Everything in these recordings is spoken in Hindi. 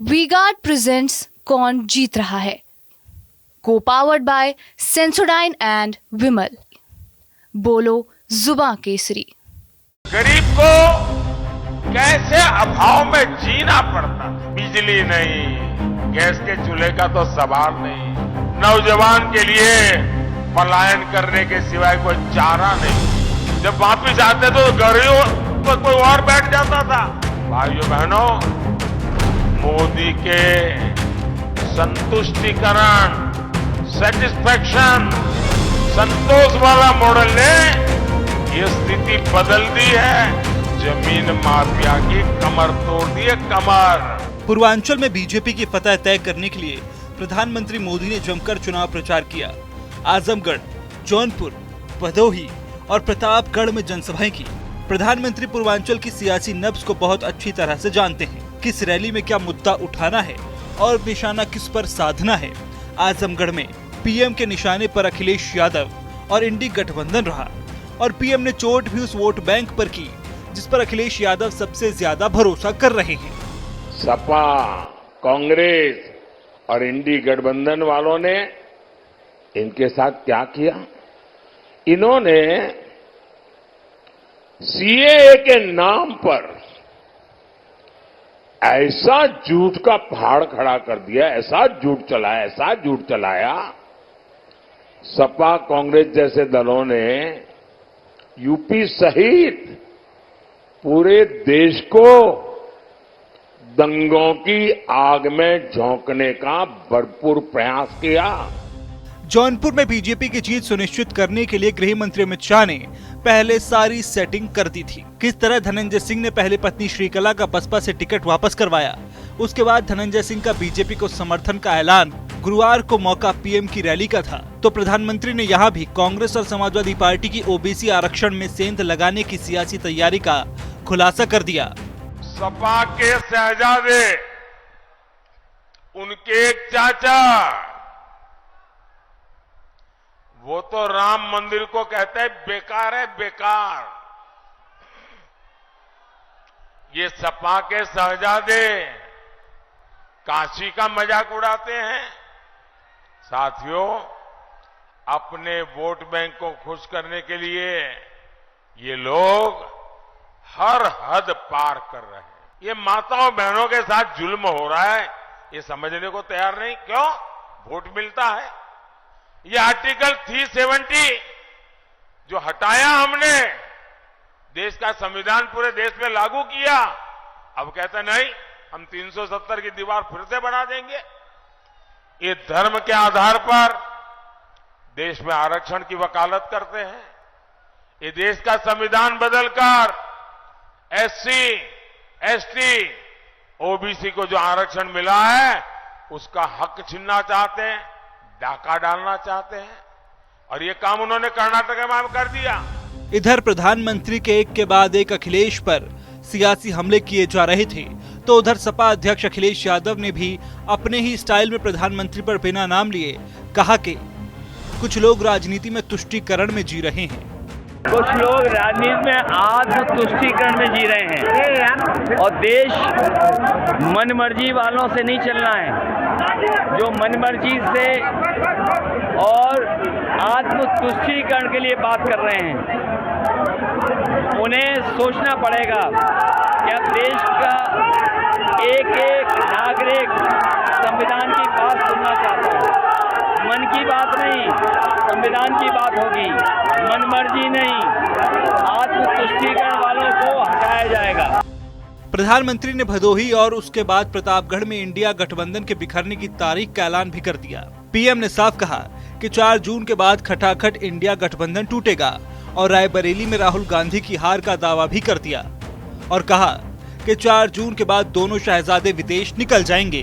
वी-गार्ड प्रेजेंट्स कौन जीत रहा है, को पावर्ड बाय सेंसोडाइन एंड विमल। बोलो जुबां केसरी। गरीब को कैसे अभाव में जीना पड़ता, बिजली नहीं, गैस के चूल्हे का तो सवाल नहीं, नौजवान के लिए पलायन करने के सिवाय कोई चारा नहीं। जब वापिस आते तो गरीबों पर कोई और बैठ जाता था। भाइयों बहनों, मोदी के संतुष्टिकरण, सेटिस्फैक्शन, संतोष वाला मॉडल ने ये स्थिति बदल दी है। जमीन माफिया की कमर तोड़ दी है, कमर। पूर्वांचल में बीजेपी की फतह तय करने के लिए प्रधानमंत्री मोदी ने जमकर चुनाव प्रचार किया। आजमगढ़, जौनपुर, भदोही और प्रतापगढ़ में जनसभाएं की। प्रधानमंत्री पूर्वांचल की सियासी नब्ज को बहुत अच्छी तरह से जानते हैं, किस रैली में क्या मुद्दा उठाना है और निशाना किस पर साधना है। आजमगढ़ में पीएम के निशाने पर अखिलेश यादव और इंडी गठबंधन रहा और पीएम ने चोट भी उस वोट बैंक पर की जिस पर अखिलेश यादव सबसे ज्यादा भरोसा कर रहे हैं। सपा, कांग्रेस और इंडी गठबंधन वालों ने इनके साथ क्या किया? इन्होंने सीएए के नाम पर ऐसा झूठ का पहाड़ खड़ा कर दिया, ऐसा झूठ चलाया। सपा, कांग्रेस जैसे दलों ने यूपी सहित पूरे देश को दंगों की आग में झोंकने का भरपूर प्रयास किया। जौनपुर में बीजेपी की जीत सुनिश्चित करने के लिए गृह मंत्री अमित शाह ने पहले सारी सेटिंग कर दी थी। किस तरह धनंजय सिंह ने पहले पत्नी श्रीकला का बसपा से टिकट वापस करवाया, उसके बाद धनंजय सिंह का बीजेपी को समर्थन का ऐलान। गुरुवार को मौका पीएम की रैली का था तो प्रधानमंत्री ने यहाँ भी कांग्रेस और समाजवादी पार्टी की ओबीसी आरक्षण में सेंध लगाने की सियासी तैयारी का खुलासा कर दिया। सपा के शहजादे, उनके एक चाचा, वो तो राम मंदिर को कहते हैं बेकार है, बेकार। ये सपा के शहजादे काशी का मजाक उड़ाते हैं। साथियों, अपने वोट बैंक को खुश करने के लिए ये लोग हर हद पार कर रहे हैं। ये माताओं बहनों के साथ जुल्म हो रहा है, ये समझने को तैयार नहीं। क्यों? वोट मिलता है। ये आर्टिकल 370 जो हटाया हमने, देश का संविधान पूरे देश में लागू किया, अब कहते नहीं हम 370 की दीवार फिर से बना देंगे। ये धर्म के आधार पर देश में आरक्षण की वकालत करते हैं। ये देश का संविधान बदलकर एससी, एसटी, ओबीसी को जो आरक्षण मिला है उसका हक छीनना चाहते हैं, डाका डालना चाहते हैं, और ये काम उन्होंने कर्नाटक में कर दिया। इधर प्रधानमंत्री के एक के बाद एक अखिलेश पर सियासी हमले किए जा रहे थे तो उधर सपा अध्यक्ष अखिलेश यादव ने भी अपने ही स्टाइल में प्रधानमंत्री पर बिना नाम लिए कहा कि कुछ लोग राजनीति में तुष्टीकरण में जी रहे हैं। कुछ लोग राजनीति में आत्म तुष्टीकरण में जी रहे हैं और देश मनमर्जी वालों से नहीं चलना है। जो मनमर्जी से और आत्म तुष्टीकरण के लिए बात कर रहे हैं, उन्हें सोचना पड़ेगा कि अब देश का एक एक नागरिक संविधान की बात सुनना चाहता है। मन की बात नहीं, संविधान की बात होगी, मनमर्जी नहीं। आत्म तुष्टीकरण वालों को हटाया जाएगा। प्रधानमंत्री ने भदोही और उसके बाद प्रतापगढ़ में इंडिया गठबंधन के बिखरने की तारीख का ऐलान भी कर दिया। पीएम ने साफ कहा कि 4 जून के बाद खटाखट इंडिया गठबंधन टूटेगा और रायबरेली में राहुल गांधी की हार का दावा भी कर दिया और कहा कि 4 जून के बाद दोनों शहजादे विदेश निकल जाएंगे।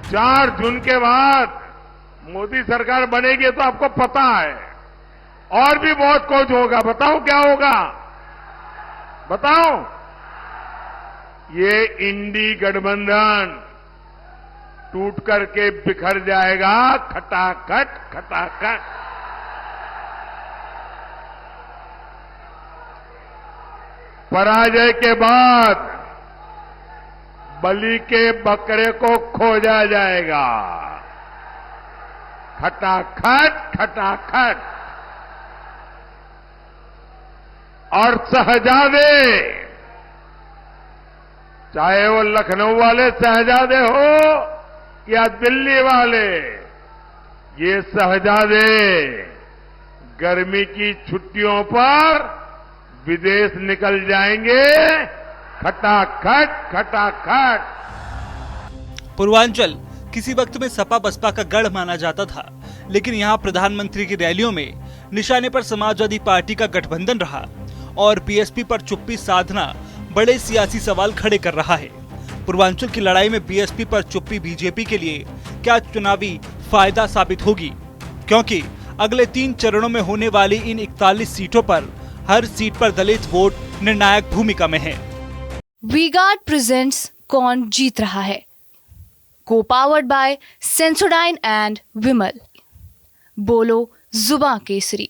4 जून के बाद मोदी सरकार बनेगी तो आपको पता है और भी बहुत कुछ होगा। बताओ क्या होगा? बताओ। ये इंडी गठबंधन टूट करके बिखर जाएगा, खटाखट खटाखट। पराजय के बाद बलि के बकरे को खोजा जाएगा। खटाखट खटाखट। और शहजादे, चाहे वो लखनऊ वाले शहजादे हो या दिल्ली वाले, ये शहजादे गर्मी की छुट्टियों पर विदेश निकल जाएंगे। खटाखट खटाखट। पूर्वांचल किसी वक्त में सपा बसपा का गढ़ माना जाता था, लेकिन यहाँ प्रधानमंत्री की रैलियों में निशाने पर समाजवादी पार्टी का गठबंधन रहा और बीएसपी पर चुप्पी साधना बड़े सियासी सवाल खड़े कर रहा है। पूर्वांचल की लड़ाई में बीएसपी पर चुप्पी बीजेपी के लिए क्या चुनावी फायदा साबित होगी, क्योंकि अगले 3 चरणों में होने वाली इन 41 सीटों पर हर सीट पर दलित वोट निर्णायक भूमिका में है। वी-गार्ड प्रेजेंट्स कौन जीत रहा है, को पावर्ड बाय सेंसोडाइन एंड विमल। बोलो जुबां केसरी।